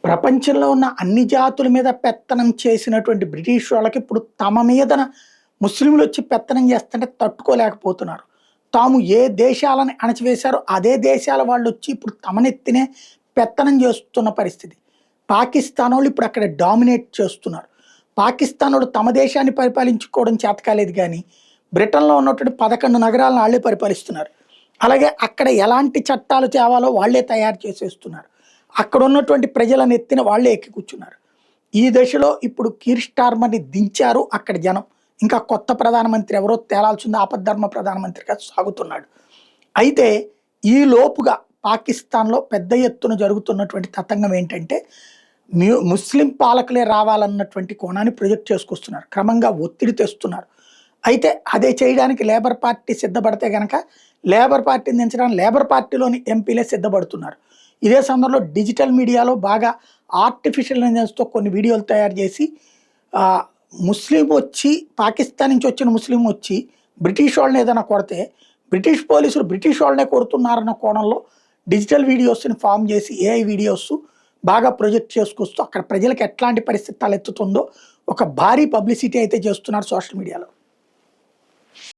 ప్రపంచంలో ఉన్న అన్ని జాతుల మీద పెత్తనం చేసినటువంటి బ్రిటిష్ వాళ్ళకి ఇప్పుడు తమ మీదన ముస్లింలు వచ్చి పెత్తనం చేస్తుంటే తట్టుకోలేకపోతున్నారు. తాము ఏ దేశాలను అణచివేశారో అదే దేశాల వాళ్ళు వచ్చి ఇప్పుడు తమనెత్తినే పెత్తనం చేస్తున్న పరిస్థితి. పాకిస్తాన్ వాళ్ళు ఇప్పుడు అక్కడ డామినేట్ చేస్తున్నారు. పాకిస్తాన్ వాళ్ళు తమ దేశాన్ని పరిపాలించుకోవడం చేతకాలేదు కానీ బ్రిటన్లో ఉన్నటువంటి 11 నగరాలను వాళ్ళే పరిపాలిస్తున్నారు. అలాగే అక్కడ ఎలాంటి చట్టాలు తేవాలో వాళ్ళే తయారు చేసేస్తున్నారు. అక్కడ ఉన్నటువంటి ప్రజలను ఎత్తిన వాళ్ళే ఎక్కి కూర్చున్నారు. ఈ దశలో ఇప్పుడు కీర్ స్టార్మర్ని దించారు అక్కడ జనం. ఇంకా కొత్త ప్రధానమంత్రి ఎవరో తేలాల్సింది ఆపద్ధర్మ ప్రధానమంత్రిగా సాగుతున్నాడు. అయితే ఈ లోపుగా పాకిస్తాన్లో పెద్ద ఎత్తున జరుగుతున్నటువంటి తతంగం ఏంటంటే ముస్లిం పాలకులే రావాలన్నటువంటి కోణాన్ని ప్రొజెక్ట్ చేసుకొస్తున్నారు. క్రమంగా ఒత్తిడి తెస్తున్నారు. అయితే అదే చేయడానికి లేబర్ పార్టీ సిద్ధపడితే కనుక లేబర్ పార్టీని దించడానికి లేబర్ పార్టీలోని ఎంపీలే సిద్ధపడుతున్నారు. ఇదే సందర్భంలో డిజిటల్ మీడియాలో బాగా ఆర్టిఫిషియల్ ఇంటెలిజెన్స్తో కొన్ని వీడియోలు తయారు చేసి ముస్లిం వచ్చి పాకిస్తాన్ నుంచి వచ్చిన ముస్లిం వచ్చి బ్రిటిష్ వాళ్ళని ఏదైనా కొడితే బ్రిటిష్ పోలీసులు బ్రిటిష్ వాళ్ళనే కొడుతున్నారన్న కోణంలో డిజిటల్ వీడియోస్ని ఫామ్ చేసి ఏఐ వీడియోస్ బాగా ప్రొజెక్ట్ చేసుకొస్తూ అక్కడ ప్రజలకు ఎట్లాంటి పరిస్థితి తలెత్తుతుందో ఒక భారీ పబ్లిసిటీ అయితే చేస్తున్నారు సోషల్ మీడియాలో.